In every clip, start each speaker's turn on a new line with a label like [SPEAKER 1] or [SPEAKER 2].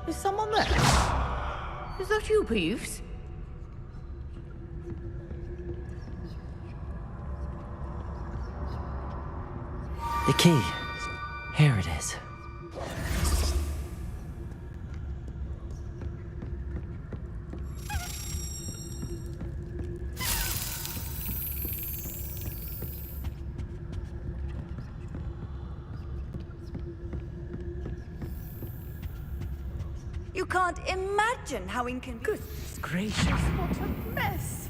[SPEAKER 1] Is someone there? Is that you, Peeves?
[SPEAKER 2] The key. Here it is.
[SPEAKER 3] You can't imagine how
[SPEAKER 1] Goodness gracious, what a mess.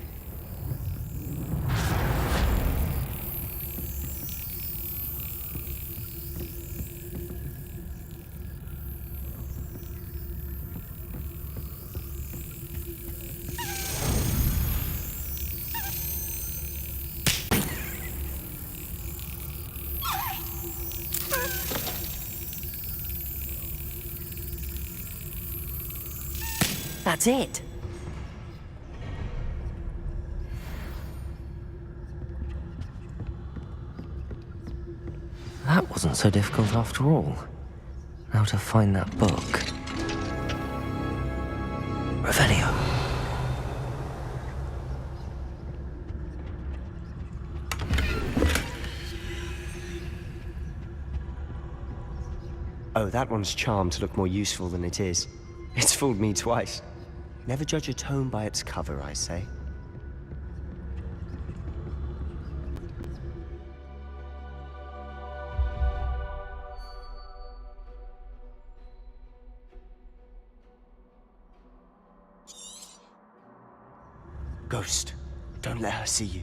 [SPEAKER 2] That's it. That wasn't so difficult after all. Now to find that book. Revelio.
[SPEAKER 4] Oh, that one's charmed to look more useful than it is. It's fooled me twice. Never judge a tome by its cover, I say. Ghost, don't let her see you.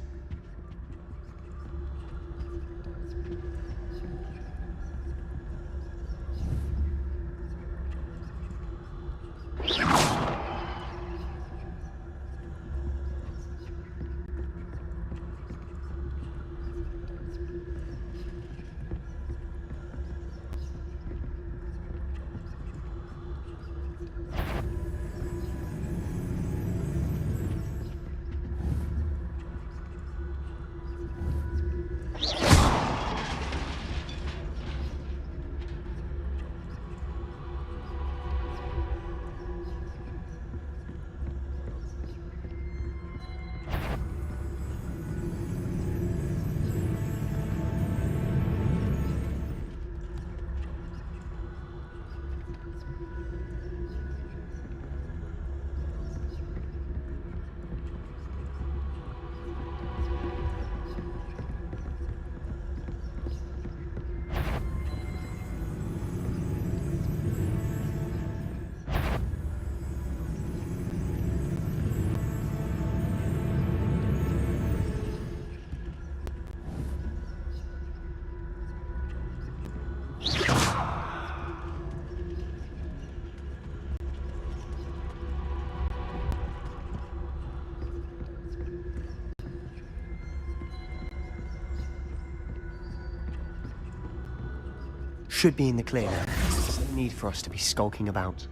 [SPEAKER 4] Should be in the clear now. There's no need for us to be skulking about.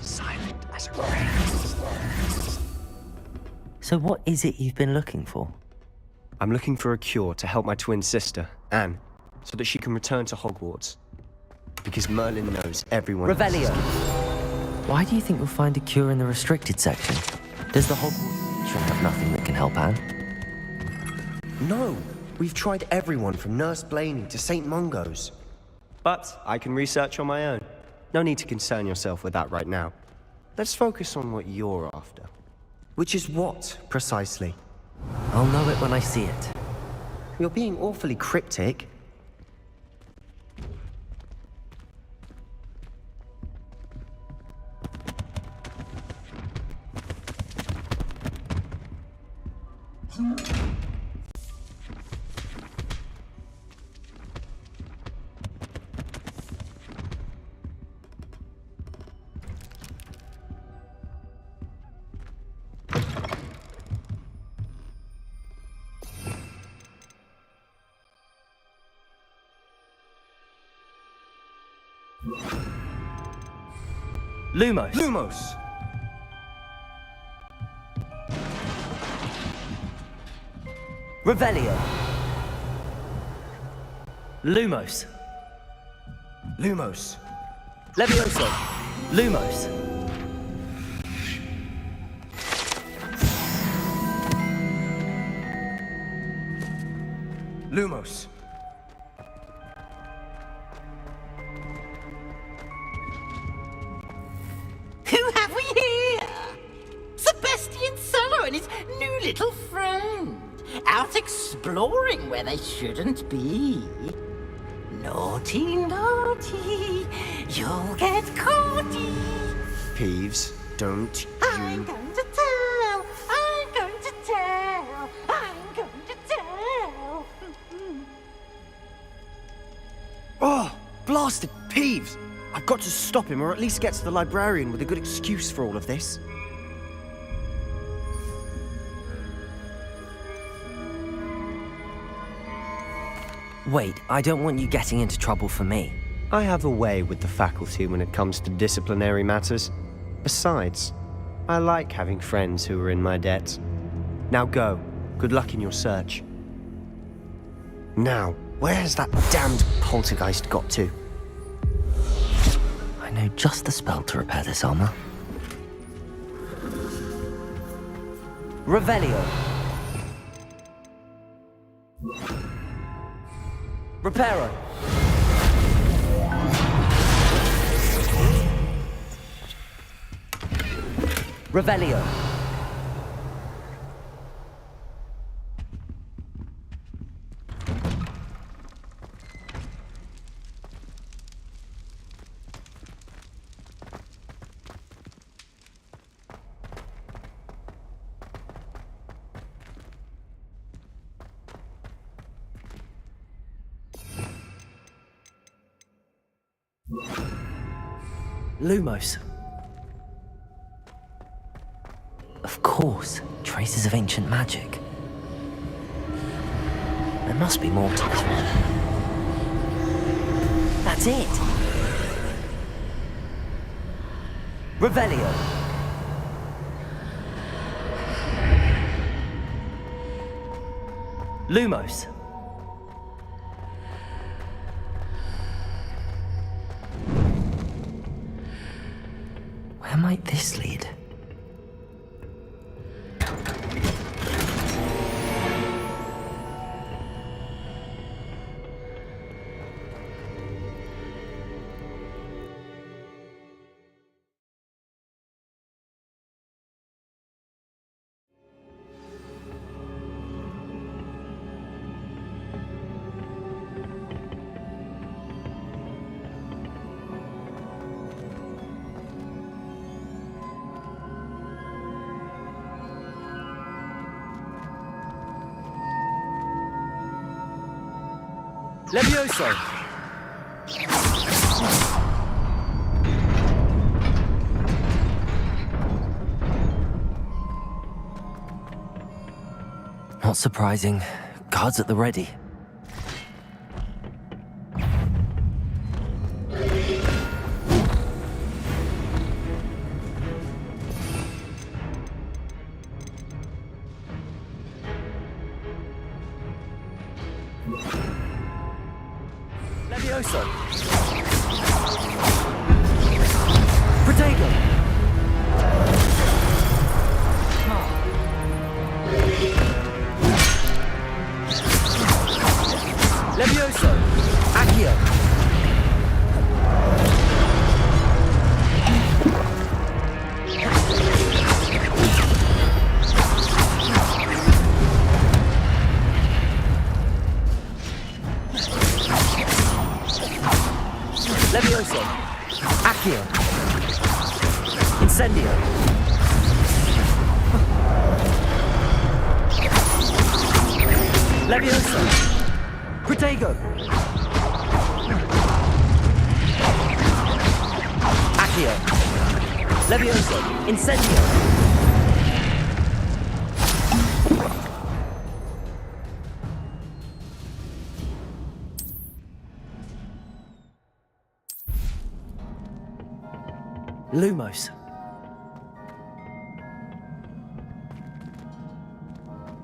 [SPEAKER 4] Silent as a grave.
[SPEAKER 2] So what is it you've been looking for?
[SPEAKER 4] I'm looking for a cure to help my twin sister, Anne, so that she can return to Hogwarts. Because Merlin knows everyone.
[SPEAKER 2] Revelio! Why do you think you'll find a cure in the restricted section? Does the Hogwarts section have nothing that can help Anne?
[SPEAKER 4] No! We've tried everyone from Nurse Blaney to St. Mungo's. But I can research on my own. No need to concern yourself with that right now. Let's focus on what you're after. Which is what, precisely?
[SPEAKER 2] I'll know it when I see it.
[SPEAKER 4] You're being awfully cryptic.
[SPEAKER 2] Lumos.
[SPEAKER 4] Lumos!
[SPEAKER 2] Revelio. Lumos.
[SPEAKER 4] Lumos.
[SPEAKER 2] Levioso. Lumos.
[SPEAKER 4] Lumos.
[SPEAKER 1] Who have we here? Sebastian Solo and his new little friend. Out exploring where they shouldn't be. Naughty, naughty. You'll get caughty.
[SPEAKER 4] Peeves, don't
[SPEAKER 1] I'm
[SPEAKER 4] you...
[SPEAKER 1] going to tell. I'm going to tell. I'm going to tell.
[SPEAKER 4] Oh, blasted Peeves! I've got to stop him, or at least get to the librarian with a good excuse for all of this.
[SPEAKER 2] Wait, I don't want you getting into trouble for me.
[SPEAKER 4] I have a way with the faculty when it comes to disciplinary matters. Besides, I like having friends who are in my debt. Now go. Good luck in your search. Now, where has that damned poltergeist got to?
[SPEAKER 2] I know just the spell to repair this armor. Revelio. Reparo. Revelio. Lumos. Of course, traces of ancient magic. There must be more to this one. That's it! Revelio. Lumos. Where might this lead? Levioso! Not surprising. Guards at the ready. Levioso! Protego! Levioso! Accio! Levioso! Accio! Incendio! Levioso! Protego! Accio! Levioso! Incendio! Lumos.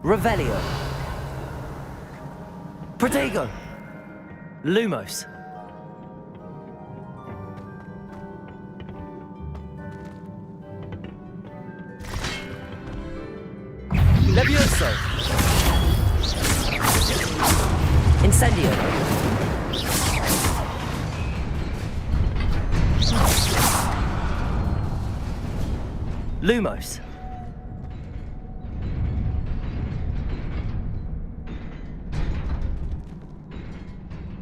[SPEAKER 2] Revelio. Protego. Lumos. Levioso. Incendio. Lumos.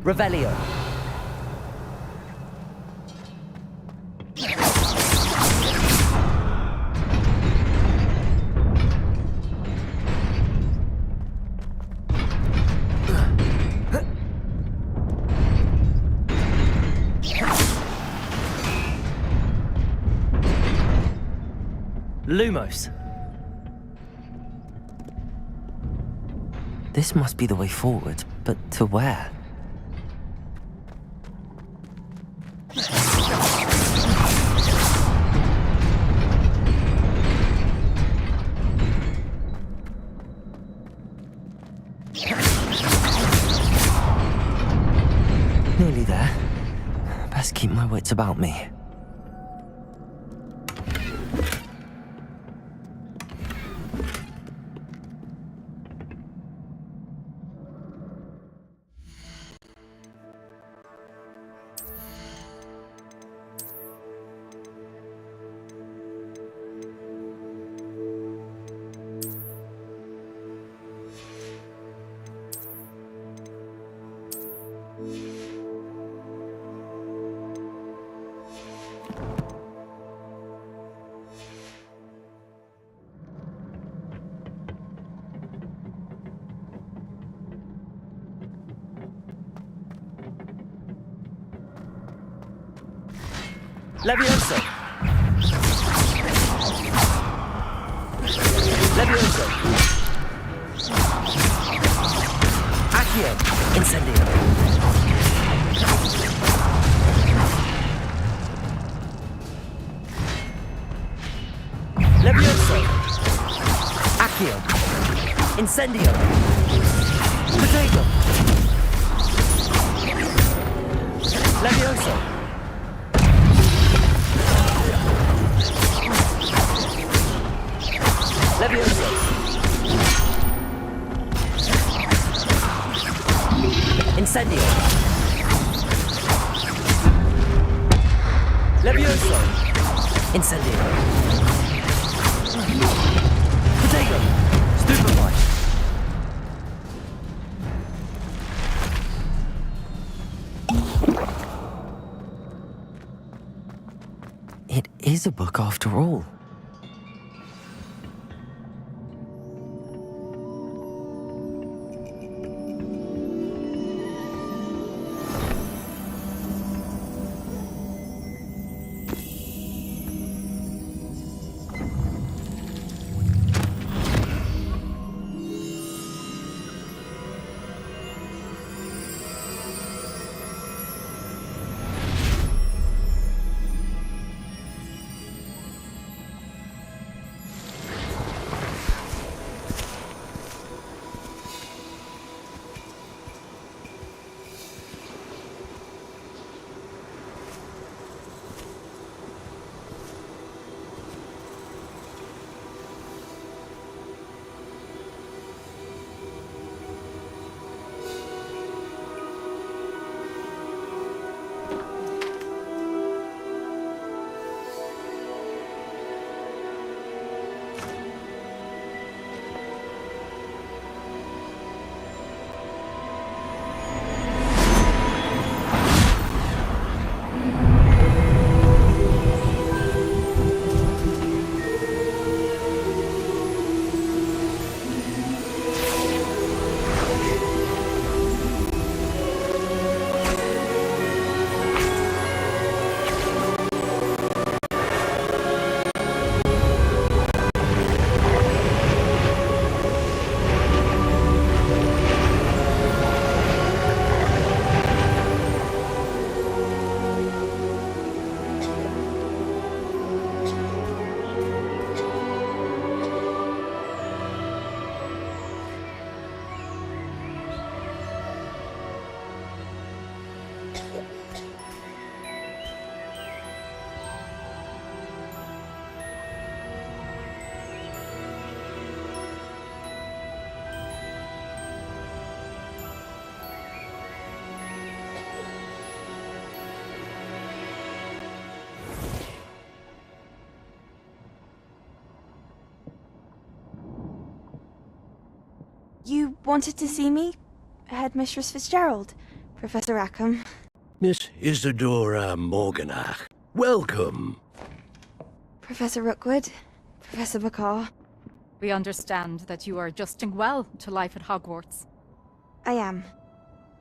[SPEAKER 2] Revelio. Lumos. This must be the way forward, but to where? Nearly there. Best keep my wits about me. Levioso. Levioso. Accio. Incendio. Levioso. Accio. Incendio. Protego. Levioso. Levioso. Incendio. Levioso. Incendio. Protego. Stupefy. It is a book after all.
[SPEAKER 3] You wanted to see me? Headmistress Fitzgerald, Professor Rackham.
[SPEAKER 5] Miss Isadora Morganach, welcome.
[SPEAKER 3] Professor Rookwood, Professor Bakar.
[SPEAKER 1] We understand that you are adjusting well to life at Hogwarts.
[SPEAKER 3] I am.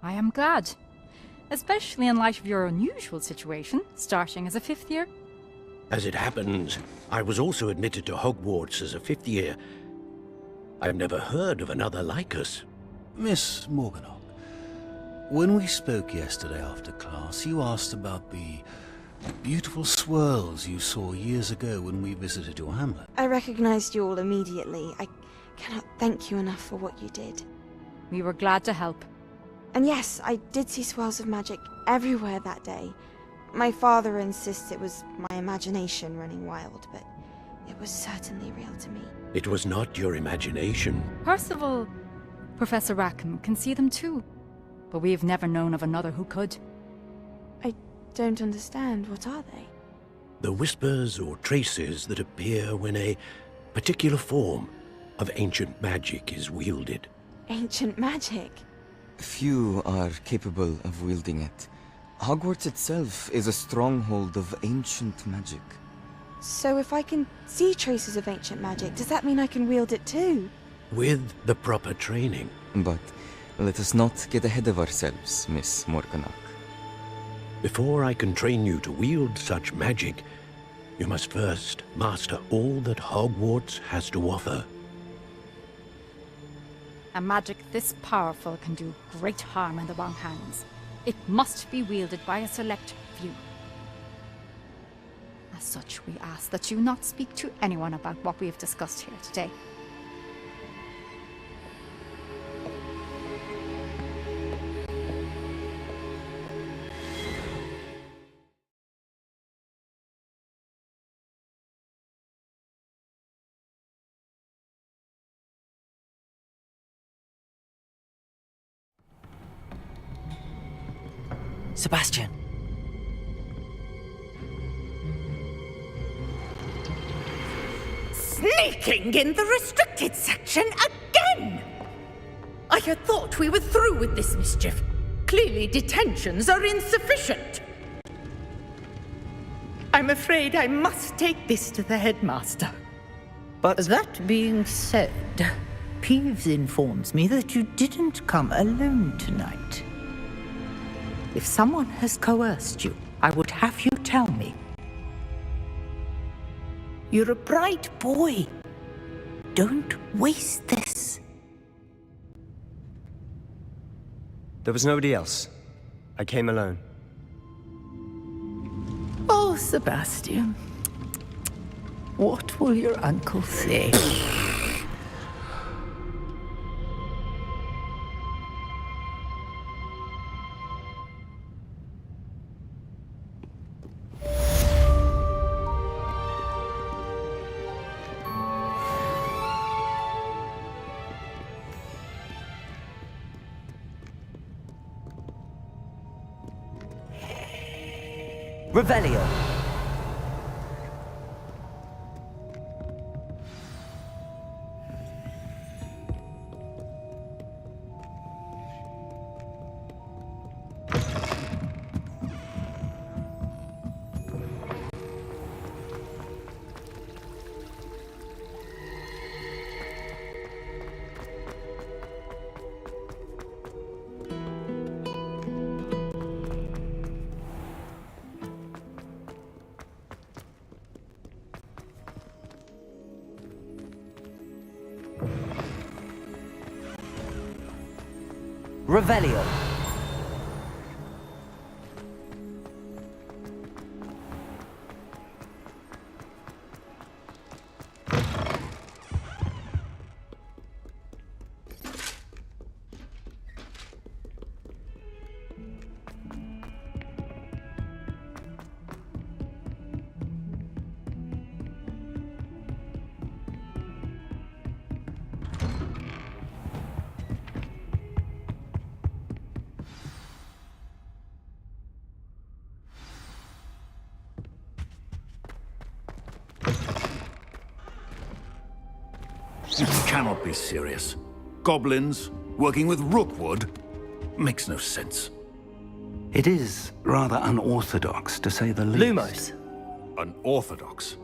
[SPEAKER 1] I am glad. Especially in light of your unusual situation, starting as a 5th year.
[SPEAKER 5] As it happens, I was also admitted to Hogwarts as a 5th year. I've never heard of another like us.
[SPEAKER 6] Miss Morganach, when we spoke yesterday after class, you asked about the beautiful swirls you saw years ago when we visited your hamlet.
[SPEAKER 3] I recognized you all immediately. I cannot thank you enough for what you did.
[SPEAKER 1] We were glad to help.
[SPEAKER 3] And yes, I did see swirls of magic everywhere that day. My father insists it was my imagination running wild, but it was certainly real to me.
[SPEAKER 5] It was not your imagination.
[SPEAKER 1] Percival, Professor Rackham can see them too. But we've never known of another who could.
[SPEAKER 3] I don't understand. What are they?
[SPEAKER 5] The whispers or traces that appear when a particular form of ancient magic is wielded.
[SPEAKER 3] Ancient magic?
[SPEAKER 7] Few are capable of wielding it. Hogwarts itself is a stronghold of ancient magic.
[SPEAKER 3] So if I can see traces of ancient magic, does that mean I can wield it too?
[SPEAKER 5] With the proper training.
[SPEAKER 7] But let us not get ahead of ourselves, Miss Morganach.
[SPEAKER 5] Before I can train you to wield such magic, you must first master all that Hogwarts has to offer.
[SPEAKER 1] A magic this powerful can do great harm in the wrong hands. It must be wielded by a select few. As such, we ask that you not speak to anyone about what we have discussed here today.
[SPEAKER 2] Sebastian!
[SPEAKER 8] Sneaking in the restricted section again! I had thought we were through with this mischief. Clearly detentions are insufficient. I'm afraid I must take this to the headmaster.
[SPEAKER 4] But
[SPEAKER 9] That being said, Peeves informs me that you didn't come alone tonight. If someone has coerced you, I would have you tell me. You're a bright boy. Don't waste this.
[SPEAKER 4] there was nobody else. I came alone.
[SPEAKER 9] Oh, Sebastian. What will your uncle say?
[SPEAKER 2] Revelio! Revelio!
[SPEAKER 5] You cannot be serious.
[SPEAKER 6] goblins, working with Rookwood. Makes no sense.
[SPEAKER 10] It is rather unorthodox, to say the least.
[SPEAKER 2] Lumos.
[SPEAKER 6] Unorthodox?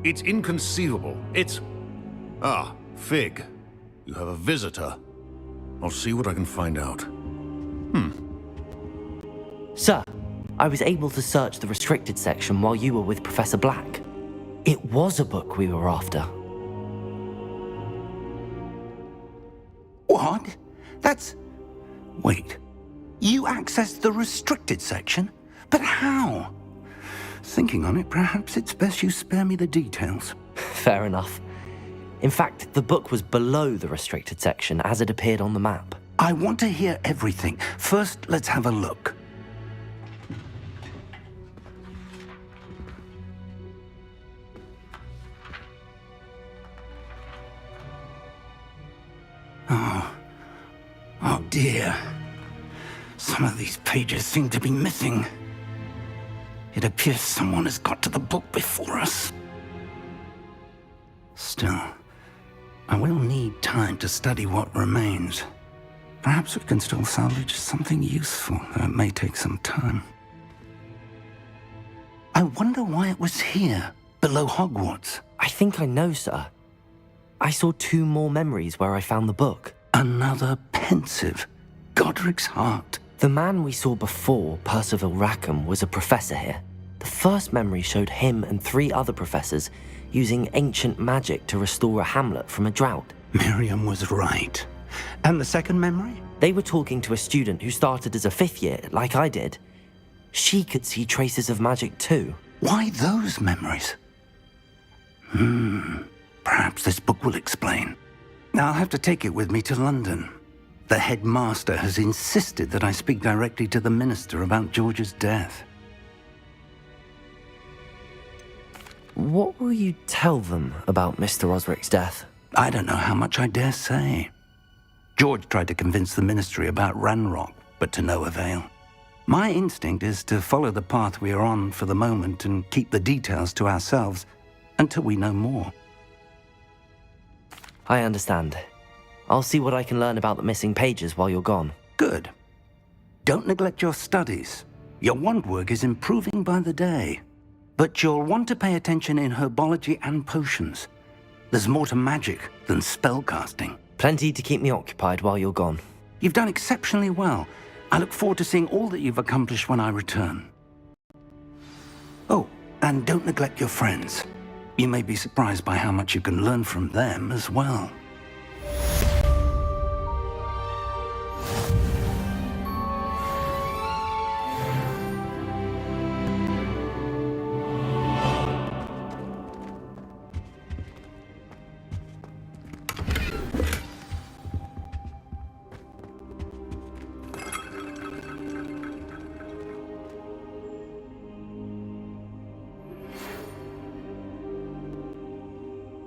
[SPEAKER 6] It's inconceivable. It's... Ah, Fig. You have a visitor. I'll see what I can find out.
[SPEAKER 2] Sir, I was able to search the restricted section while you were with Professor Black. It was a book we were after.
[SPEAKER 10] What? That's... Wait. You accessed the restricted section? But how? Thinking on it, perhaps it's best you spare me the details.
[SPEAKER 2] Fair enough. In fact, the book was below the restricted section as it appeared on the map.
[SPEAKER 10] I want to hear everything. First, let's have a look. Oh dear. Some of these pages seem to be missing. It appears someone has got to the book before us. Still, I will need time to study what remains. Perhaps we can still salvage something useful, though it may take some time. I wonder why it was here, below Hogwarts.
[SPEAKER 2] I think I know, sir. I saw 2 more memories where I found the book.
[SPEAKER 10] Another pensive. Godric's heart.
[SPEAKER 2] The man we saw before, Percival Rackham, was a professor here. The first memory showed him and 3 other professors using ancient magic to restore a hamlet from a drought.
[SPEAKER 10] Miriam was right. And the second memory?
[SPEAKER 2] They were talking to a student who started as a 5th year, like I did. She could see traces of magic too.
[SPEAKER 10] Why those memories? Perhaps this book will explain. I'll have to take it with me to London. The headmaster has insisted that I speak directly to the minister about George's death.
[SPEAKER 2] What will you tell them about Mr. Osric's death?
[SPEAKER 10] I don't know how much I dare say. George tried to convince the ministry about Ranrock, but to no avail. My instinct is to follow the path we are on for the moment and keep the details to ourselves until we know more.
[SPEAKER 2] I understand. I'll see what I can learn about the missing pages while you're gone.
[SPEAKER 10] Good. Don't neglect your studies. Your wand work is improving by the day. But you'll want to pay attention in herbology and potions. There's more to magic than spellcasting.
[SPEAKER 2] Plenty to keep me occupied while you're gone.
[SPEAKER 10] You've done exceptionally well. I look forward to seeing all that you've accomplished when I return. Oh, and don't neglect your friends. You may be surprised by how much you can learn from them as well.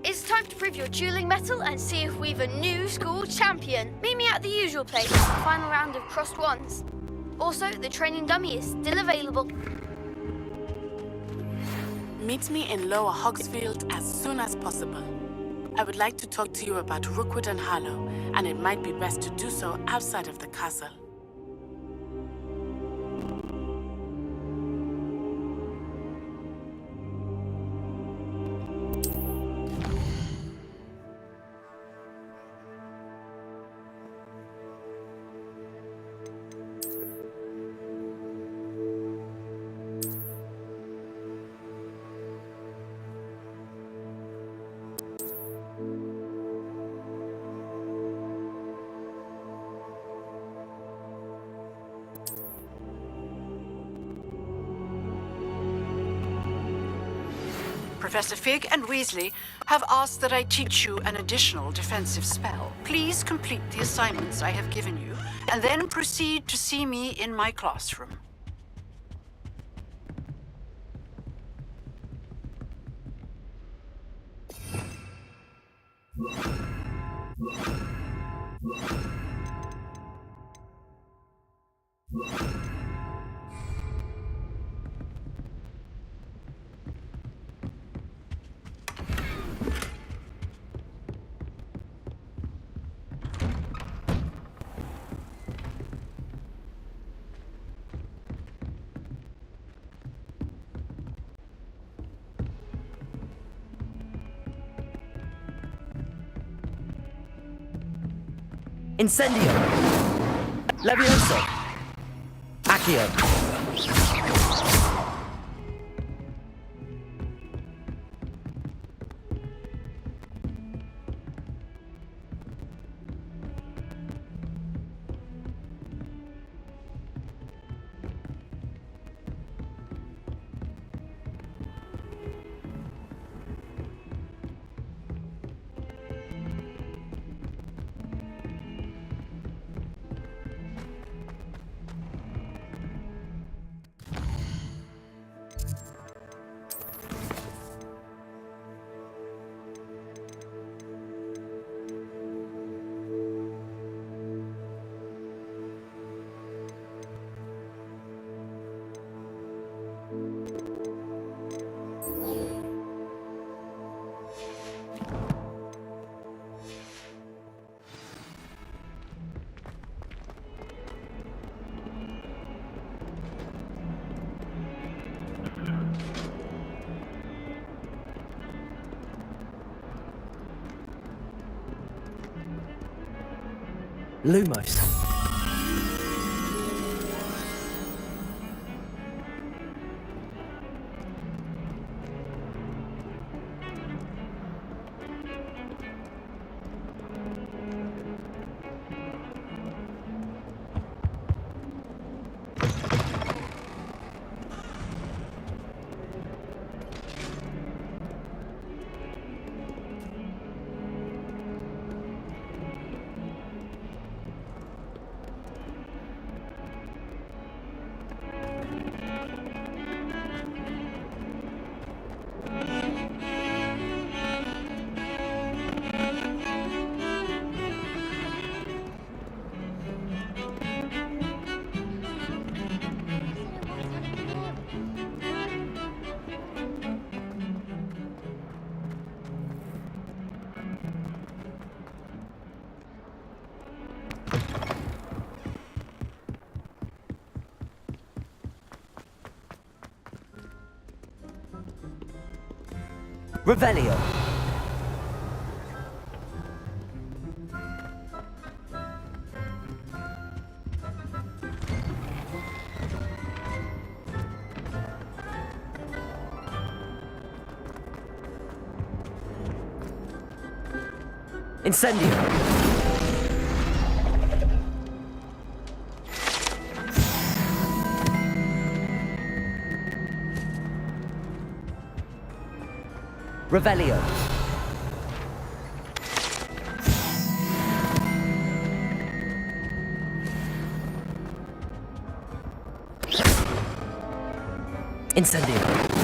[SPEAKER 11] It's time to prove your dueling mettle and see if we've a new school champion. Meet me at the usual place for the final round of crossed wands. Also, the training dummy is still available.
[SPEAKER 12] Meet me in Lower Hogsfield as soon as possible. I would like to talk to you about Rookwood and Harlow, and it might be best to do so outside of the castle.
[SPEAKER 13] Professor Fig and Weasley have asked that I teach you an additional defensive spell. Please complete the assignments I have given you, and then proceed to see me in my classroom.
[SPEAKER 2] Incendio! Levioso! Accio! Lumos. Revelio. Incendio. Revelio. Incendio.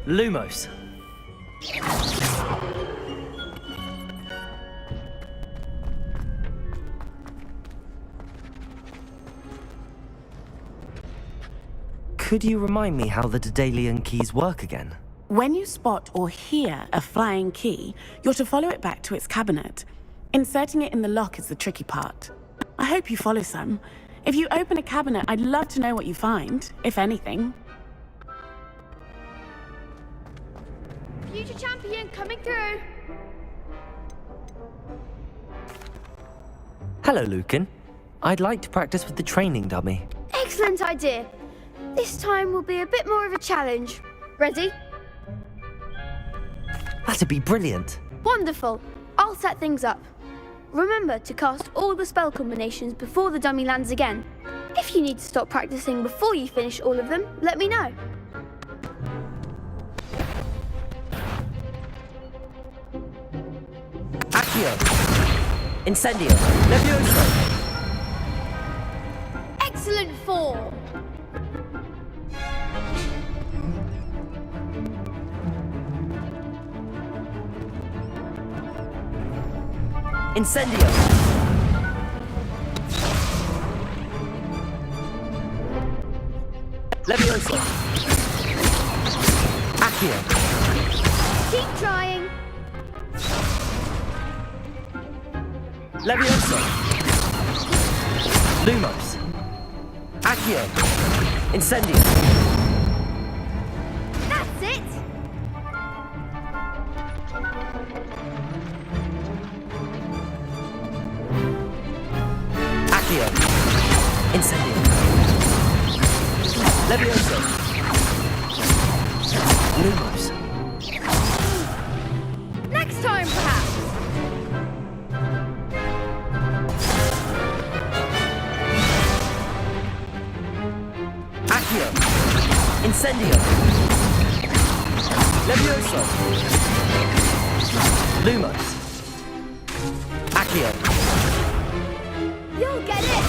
[SPEAKER 2] Lumos. Could you remind me how the Daedalian keys work again?
[SPEAKER 12] When you spot or hear a flying key, you're to follow it back to its cabinet. Inserting it in the lock is the tricky part. I hope you follow some. If you open a cabinet, I'd love to know what you find, if anything.
[SPEAKER 11] Future champion coming through.
[SPEAKER 2] Hello, Lucan. I'd like to practice with the training dummy.
[SPEAKER 11] Excellent idea. This time will be a bit more of a challenge. Ready?
[SPEAKER 2] That'd be brilliant.
[SPEAKER 11] Wonderful. I'll set things up. Remember to cast all the spell combinations before the dummy lands again. If you need to stop practicing before you finish all of them, let me know.
[SPEAKER 2] Accio. Incendio. Levioso.
[SPEAKER 11] Excellent form!
[SPEAKER 2] Incendio. Levioso. Accio.
[SPEAKER 11] Keep trying!
[SPEAKER 2] Levioso. Lumos. Accio. Incendio.
[SPEAKER 11] That's it!
[SPEAKER 2] Accio. Incendio. Levioso. Lumos.
[SPEAKER 11] Next time, perhaps!
[SPEAKER 2] Accio. Incendio. Levioso. Lumos. Accio.
[SPEAKER 11] You'll get it!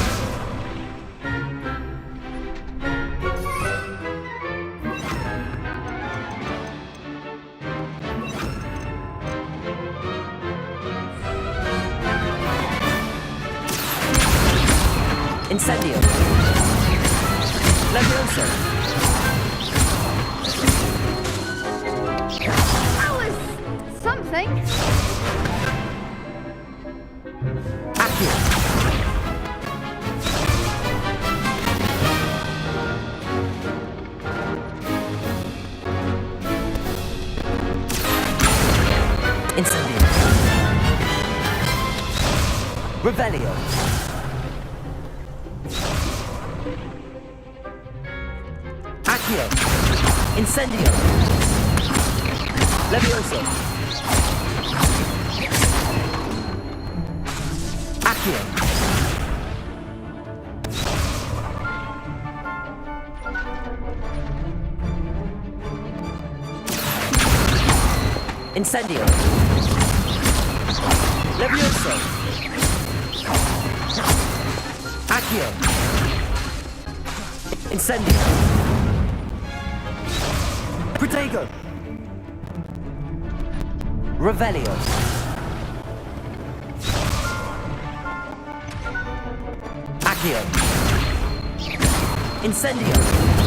[SPEAKER 2] Incendio. Levioso.
[SPEAKER 11] That was something.
[SPEAKER 2] Accio. Incendio. Revelio. Accio. Incendio. Levioso. Accio. Incendio. Levioso. Accio. Incendio. Protego. Revelio. Accio. Incendio.